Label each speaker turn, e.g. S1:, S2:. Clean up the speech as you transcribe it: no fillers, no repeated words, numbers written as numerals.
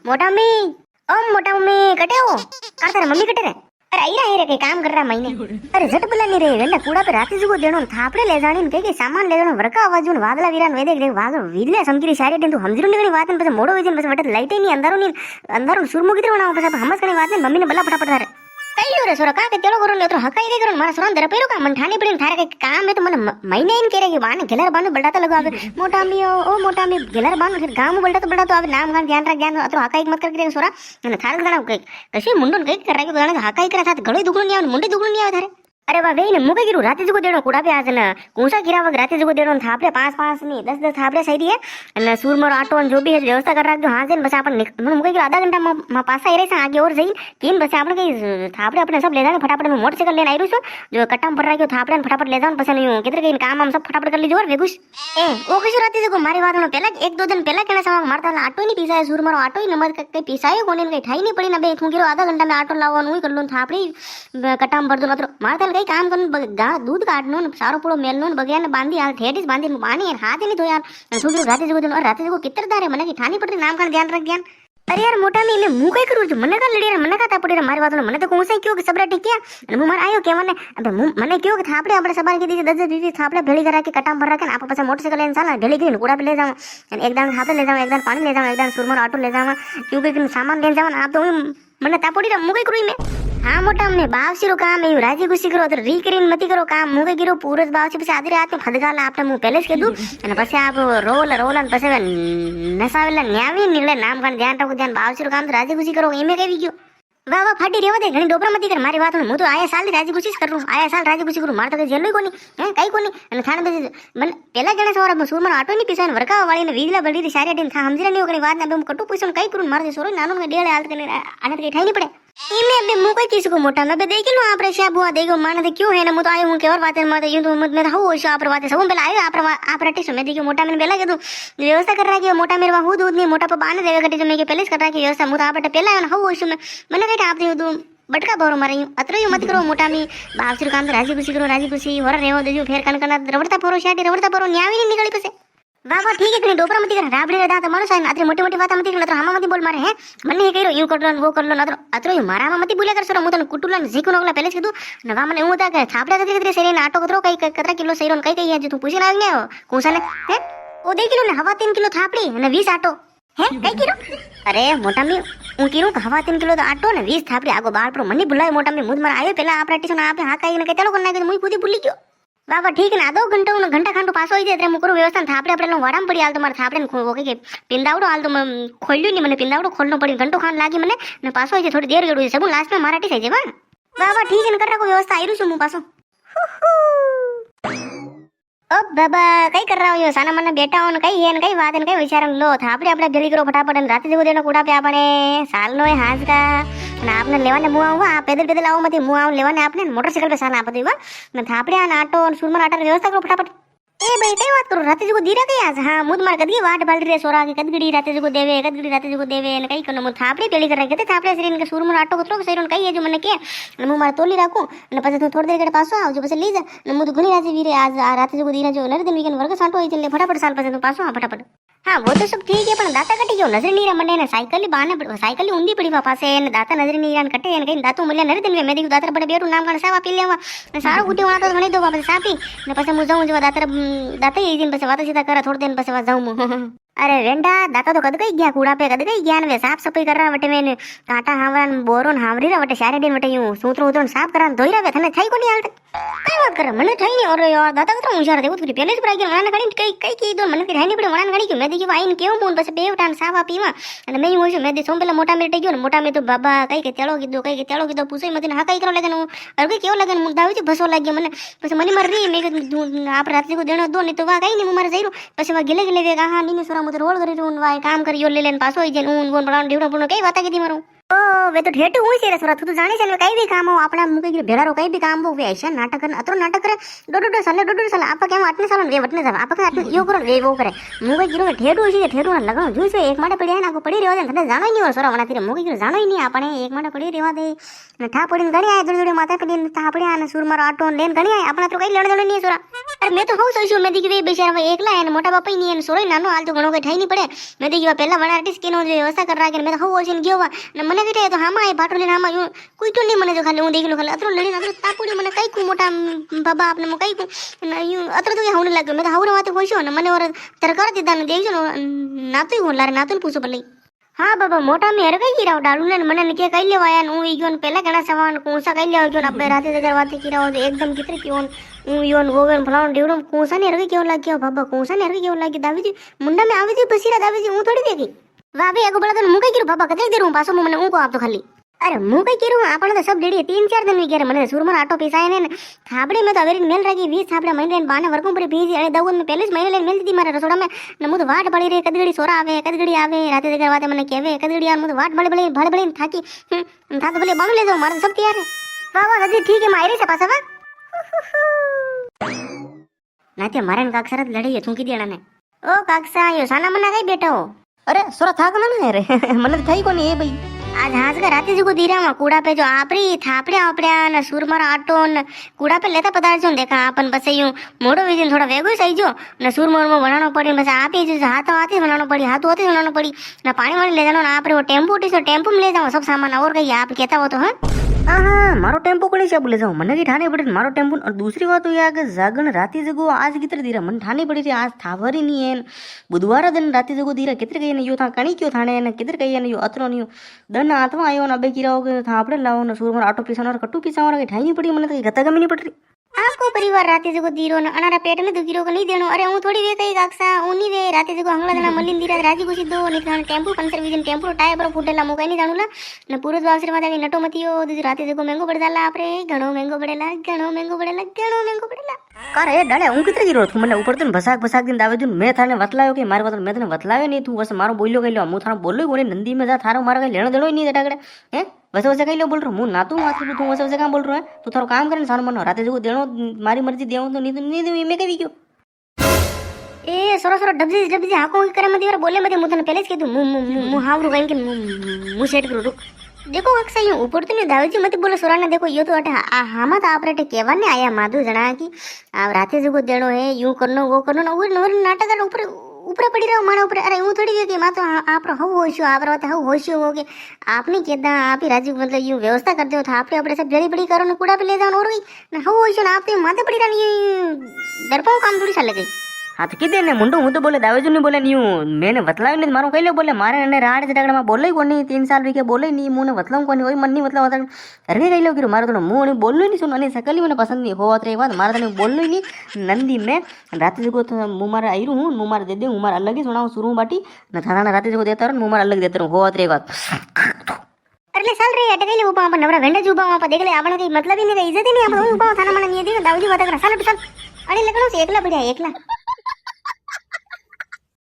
S1: मोटा मम्मी ओ मोटा मम्मी कटे हो कार तेरा मम्मी कटे रे अरे आई रहा है रे कहीं काम कर रहा महीने अरे झट बुला नहीं रे गंडा कूड़ा पे राती जुगो देणो थापड़े ले जाणी ने कई सामान ले जाणो वरका आवाज ने वादला वीरान वेदे देख वाग वीदले समकीरी सारी दिन तू हमजरू निकली बात ने पछे मोड़ो वेजन पछे वटे लाइट नहीं अंधारो सुरमु कितरो बनाओ पछे हमस कनी बात ने मम्मी ने बल्ला फटाफट थारे कई लो रे सोरा का के तेलो करो ले तो हकाई दे करो मारा सोरा दर पेरो का मन ठानी पड़ी थारे के काम है तो मन महीने इन करे के बाने गेलर बानो बलडाता लगो आवे मोटा मी ओ मोटा मी गेलर बानो फिर गाम बलडा तो आवे नाम गान ध्यान रख ज्ञान अतो हकाई मत कर सोरा ने थारे गणा कशी मुंडन कई कर रहा के हकाई करा था गळे दुगणो नहीं आवे मुंडे दुगणो नहीं आवे थारे अरे वाह वेई ने मुके गिरू राते जुगो देणो कूड़ा पे आज ने कौसा गिरा वग राते जुगो देणो थापड़े 5 नहीं 10 थापड़े सही है અને સુરમર આટો जो भी है व्यवस्था कर રાખજો हां से बस अपन मुके गिरू आधा घंटा में पासा एरे से आगे और जई तीन बस अपन कई थापड़े अपने सब ले जाने फटाफट में मोटरसाइकिल लेने आई रहो जो कट्टा में भर राख्यो थापड़े फटाफट ले जाओ पछे नहीं किधर कई काम हम सब फटाफट कर लीजो और वेगुस ए ओ कशु राते जुगो मारी बात में पहला एक दो दिन पहला कहना समा मारता आटो नहीं पीसाय सुरमर आटो ही नमक कई पीसायो कोने कई ठाई नहीं पड़ी ना बे तू गिरो आधा घंटा में आटो लावવાનું ही कर लो थापड़ी कट्टा में भर दो नत्र मारता कई काम करन दूध काटनो ने सारो पूरो मेलनो ने बगिया ने बांधी हाल थेडीस बांधी पानी यार हाथ नहीं धोया सुगिरो राते जुगो दिन और राते जुगो कितर दारे मने की ठानी पड़ती नाम का ध्यान रख ज्ञान अरे यार मोटा में मैं मुंह कई करू छु मने का लड़ी रे मने का तापड़ी रे मारी बात ने मने तो कोन से क्यों के सबरा टिकिया અને હું માર આયો કે મને કયો કે થાપડે આપણે સવાર કે દીધી 10 દીધી થાપડે ભેળી કરા કે કટામ ભર રાખે ને આપણે પાછા મોટરસાઇકલ લઈને ચાલે ભેળી કરીને કુડા पे ले जाओ અને એકદમ થાપડે ले जाओ एकदम पानी ले जाओ एकदम सुरमर ऑटो ले जाओ क्यों के सामान ले जाओ आप तो मने तापड़ी रे मुंह कई करू में हाँ मोटा हमने बावसीरो काम है राजी गुस्सी करो तो री करीन मती करो काम मुके गिरो पूरस बावसी પછી આદરે હાથ ફદગાલા આપણે હું પહેલે જ કીધું અને પછી આપ રોલ અને પછી નસાવેલા ન્યાવી નીલે નામ કાન ધ્યાન રાખો ધ્યાન બાવસીરો काम तो राजी गुस्सी करो एमे केवी गयो वाह वाह फाटी रेवा दे घणी डोबरा मती कर मारी बात હું તો આયા સાલ રાજી ગુસ્સી કરું આયા સાલ રાજી ગુસ્સી કરું માર તો જેલોય કોની હે કઈ કોની અને થાને પછી મને પેલા જણે સોરા સુરમર આટો ની પીસાને વરકા વાળીને વીજલા બળીથી સારી ટીમ થા સમજી ની ઓકની વાત ના બે કટુ પૂછન કઈ કરું માર સોરો નાનો ને ડેળે હાલત કરીને આને કઈ ઠાઈ ની પડે इमे बे मु कोई किसी को मोटा मैं देख लो आपरे शा बुआ देखो माने तो क्यों है ना मु तो आयो हूं के और बातें मत यूं तो मत में हो शो आपरे बातें सब पहले आयो आपरे टिस में देखो मोटा मैंने बेला के तू व्यवस्था कर रहा है मोटा मेरे वहां दूध नहीं मोटा पे बाने देवे गटी जो मैं के पहले कर रहा है व्यवस्था मु तो आपटे पहले आयो हो शो में मैंने कहा आप दे बटका भरो मारे अतरो मत करो मोटा में बावसुर काम तो राजी खुशी करो राजी खुशी होरा रेहो देजो फेर कन कन रवड़ता परो शाटी रवड़ता परो न्यावी नहीं निकली पसे वाह वाह ठीक है कहीं डोबरा मत कर राबड़ी दात माणूस आहे अतरी मोटी मोटी बात मत कर हामा मत बोल मारे हैं मने हे करो यूं कर लो वो कर लो अतरो अतरो मारा मत बोल्या कर सर मु तने कुटुला झीकू नगला पहले कीधु नवा मने હું તા કે થાપડા કતરી સેરી ને આટો કતરો કઈ કતરા કિલો સેરો કઈ કઈ છે તું પૂછી લાવી ને કોસાને હે ઓ 2 કિલો ને હવા 3 કિલો થાપડી અને 20 આટો હે કઈ કિલો અરે મોટા મી હું કીરું કે હવા 3 કિલો તો આટો ને 20 થાપડી આગો બાળ પર મને ભૂલાય મોટા મી મુદ માર આયો પેલા આ પ્રેક્ટિસ ના આપે હા કઈ ને કે તેલો કર નાખી મુઈ પૂરી ભૂલી ગયો बाबा ठीक है ना आधो घंटा खांडो पास होई जाय मु करू व्यवस्था थापड़े આપણે વાડામ પડી હાલ તો માર થાપડે ને કે પિંદાવડો હાલ તો ખોલ્યું ની મને પિંદાવડો ખોલનો પડી ઘંટો ખાન લાગી મને ને પાસ હોઈ જાય થોડી દેર ગડું છે સબુ લાસ્ટ में मराठी થઈ જાય बाबा ठीक है ने कर रखो व्यवस्था आयरु છું હું પાછો ओ बाबा कई कर रहा हो यो साना मने बेटा हो ने कई है ने कई बात ने कई विचारन लो थापड़े આપણે ભેલી કરો ફટાફટ ને રાતે જેવો દેનો કુડા पे આપણે સાલનો એ હાજ का ना आपने लेवाने मुआ हुआ आप पैदल पैदल आओ मत मुआ लेवाने आपने मोटरसाइकिल पे साना आप देवा ना थापड़े आना ऑटो और सुरमर आटा व्यवस्था करो फटाफट ए भाई कई बात करो राते जुगो दीरा कई आज हां मुद मार कदगी वाट बाल रे सोरा के कदगड़ी राते जुगो देवे ने कई कनो मु थापड़े पेली कर के थापड़े शरीर के सुरमर आटो कतरो शरीर कई है जो मने के मु मार तोली राखू ने પછી તું થોડી દેર के पासो आवजो પછી ली जा ने मु तो घणी राजी वीरे आज राते जुगो दीरा जो नर दिन वीकेंड वर्ग सांटो होई चले फटाफट साल પછી તું पासो आ फटाफट हाँ वो तो सब ठीक है पण दाता कटी गयो नजर नहीं मंडे ने साइकिल बाने साइकिल ऊंधी पड़ी पापा से ने दाता नजर नहीं रान कटे ने कहीं दातू मिले नर दिन में देखो दातर बड़े बेरू नाम का सावा पी लेवा ने सारो गुटी वाला तो घणी दो बाबा सापी ने પછી मु जाऊं जो दातर दाता ये दिन પછી वाता सीधा करा थोड़ी दिन પછી जाऊं अरे वेंडा दाता तो कद गई गया कूड़ा पे कद गई गया ने साफ सफाई कर रहा वटे में काटा हावरान बोरोन हावरी रा वटे सारे दिन वटे यूं सूत्रो उतरो साफ करा धोई रहा थने थाई कोनी हालत कई बात कर मने थाई नहीं और यार दाता कतरो होशियार देखो तुरी पहले से प्राई के मने घणी कई कई की दो मने थाई नहीं पड़े मने घणी के मैं देखी वाइन केव मोन પછી બે વટાન સાવા પીવા અને મેં હું મેં દી સોમ પેલા મોટા મેટે ગયો ને મોટા મે તો બાબા કઈ કે તેળો કીધો પૂછે મત હા કઈ કરો લગન અરે કેવો લગન મુ દાવી ભસો લાગ્યો મને પછી મને મર રી મે આપ રાત્રે કો દેણો દો ને તો વા કઈ ની મુ મારે જઈરો પછી વા ગેલે વે હા ની સોરા મુ તો રોલ કરી રૂન વા काम करियो ले लेन पासो होई जेन ऊन बोन बनान ढीवड़ा पुनो कई बाता कीधी मारू ओ वे तो ठेठू हुई से रे सोरा तू जाने चल कई भी काम हो अपना मुके की भेड़ा रो कई भी काम हो वे ऐसा नाटक कर अतरो नाटक करे डोडो साल आप केम अटने साल वे वटने साल आप के यो करो वे वो करे मुके की रो ठेठू हुई से ठेठू ना लगनो जुई से एक माटे पड़ी है ना को पड़ी रेवा दे जानो ही नहीं सोरा वना तेरे मुके की जानो ही नहीं आपने एक माटे पड़ी रेवा दे ने ठा पड़ी गणी आए जोड़ी माथा पड़ी ठा पड़ी आने सुर मार ऑटो लेन गणी आए अपना तो कई लेण देण नहीं सोरा अरे मैं तो हूं सोचू मैं देखी वे बेचारा एकला है मोटा बापा ही नहीं है सोरो नानो हाल तो घणो के ठाई नहीं पड़े मैं देखी पहला बड़ा आर्टिस्ट के नो जो व्यवस्था कर रहा है मैं तो हूं ओशन गयो ने मने के तो हामा आई बाटो लेना हामा यूं कोई तो नहीं मने जो खाली हूं देख लो खाली अतरो लेनी अतरो तापुड़ी मने कई को मोटा बाबा आपने मो कई को यूं अतरो तो होने लग मैं तो हाउरा वाते होशो ने मने और तरकार दिदा ने देखजो नातु हो लारे नातु पूछो भले हाँ बाबा मोटा में हर कई राव डालू ने मने के कई लेवाया नु इगोन पहला घणा सवान कोसा कई लेवा जो अबे राते जगर वाते की राव एकदम कितरे क्यों योन गोवन फलाण डेवडम कोसा ने हर क्यों लाग गया बाबा कोसा ने हर क्यों लाग दावी जी मुंडा में आवी जी बसीरा दावी जी हूं थोड़ी देगी वाह भी एगो बड़ा तो मुके की बाबा कते देरू पासो मने ऊ को आप तो खाली अरे मुके की रू आपण तो सब डेडी 3-4 दिन में गेरे मने सुरमर आटो पिसाय ने थाबड़े में तो अवेरी मेल रही 20 थाबड़े महीने बाने वर्कों पर बीज अरे दवन में पहले महीने ले मेल दी मारे रसोड़ा में न मुद वाट पड़ी रे कदगड़ी सोरा आवे कदगड़ी आवे राते देकर वाते मने केवे कदगड़ी यार मुद वाट बड़े बड़े थाकी था तो भले बम ले जाओ मारे सब तैयार है वाह वाह दादी ठीक है मायरे से पासा वा नाते मारन काकसरत लड़ी है थूकी देना ने ओ काकसा यो साना मना कई बैठा हो
S2: अरे सोरा थाक ना रे मन थई कोनी ए भाई
S1: आज हाथ का राते जो धीरा में कूड़ा पे जो आपरी थापड़े आपड़े न सुरमर आटो न कूड़ा पे लेता पदार्थ जो देखा अपन बस यूं मोड़ो विजन थोड़ा वेगो सही जो न सुरमर में बनाना पड़ी बस आप ही जो हाथ आते बनाना पड़ी हाथ होते बनाना पड़ी न पानी वाली ले जाना आप वो टेम्पो में ले जाओ सब सामान और कहीं आप कहता हो तो
S2: हाँ मारो टेम्पो कोनी से बोले जाओ मन की ठाने पड़ी मारो टेम्पो और दूसरी बात तो ये जागन राती जगो आज कितने धीरा मन ठाने पड़ी थी आज थावर ही नहीं है बुधवार दिन राती जगो धीरा कितने गई यो था कणी क्यों थाने न कितने गई यो अतरो नहीं दन आत्मा आयो न अबे कीरा हो था आपड़े लाओ न सुरमर आटो पीसा और कट्टू पीसा और ठाई नहीं पड़ी मन तो गता गमी नहीं पड़ रही
S1: आपको परिवार राते जो दीरो न अनारा पेट में दुखी को नहीं देनो अरे हूं थोड़ी वे कई काक्सा उनी वे राते जो हंगला देना मलिन दीरा राजी को सिद्धो निथान टेम्पो पंचर विजन टेम्पो टायर पर फुटेला मो कई नहीं जानूला न पूरो आशीर्वाद आगे नटो मतियो दूसरी राते जो महंगो पड़ जाला आपरे घणो महंगो पड़ेला घणो महंगो पड़ेला
S2: कर ए डाले हूं कितने गिरो तू મને ઉપર તો ભસાક दिन દાવે દુન મે થાને વતલાયો કે માર વાત મે તને વતલાયો નહીં તું બસ મારો બોલ્યો કઈ લો હું થારો બોલ્યો કોને નંદી મે જા થારો મારા કઈ લેણો દેણો નહીં ડગડે હે वैसे कहीं लो बोल रहा हूँ ना तू माथू तू वैसे कहाँ बोल रहा है तू थारो काम करे सानो मनो राते जो देनो मारी मर्जी देऊं तो नहीं दूं मैं कभी क्यों
S1: ए सोरा डबजी हाको की करे मत बोले मत मुतन पहले के तू मु हावरू कहीं के मु सेट करू रुक देखो अक्सर यूं ऊपर तो नहीं दावजी मत बोलो सोरा ने देखो यो तो अटे हम तो आपरे केवन ने आया माधु जना की आप राते जो देनो है यूं करनो वो करनो ना वो नाटक कर ऊपर पड़ी रहो मारा ऊपर अरे हूँ थोड़ी के मैं तो आप हव होशो आप रहते हव होशो हो के आपने कहता आप ही राजू मतलब यूँ व्यवस्था करते हो था आपने अपने सब जड़ी बड़ी करो ना कूड़ा पे ले जाओ और हव होशो ना आप तो माथे पड़ी रही दर्पो काम थोड़ी सा लगे
S2: हाँ तो कितने ने मुंडो हूँ तो बोले दावेजू नहीं बोले न्यू मैंने बतलायो नहीं मारो कहीं बोले मारे ने राड से डगड़ा में बोले को नहीं 3 साल भी के बोले नहीं मुँह ने बतलाऊँ को नहीं वही मन नहीं बतला होता अरे कहीं लो मारो तो मुँह नहीं बोलो नहीं सुन नहीं सकल ही मैंने पसंद नहीं हो रे बात मारा तो बोलो ही नहीं नंदी में रात को मुँह मारा आई हूँ मुँह मारा दे दे मुँह मारा अलग ही सुनाऊँ शुरू बाटी न थाना रात को देता हूँ मुँह मारा अलग देता हूँ हो रे बात
S1: अरे साल रे अटके ले ऊपर अपन नवरा वेंडा जुबा वहां पर देख ले आपण की मतलब ही नहीं इज्जत ही नहीं अपन ऊपर थाना मन नहीं दी दाऊजी बात कर साल अरे लगनो से एकला बढ़िया एकला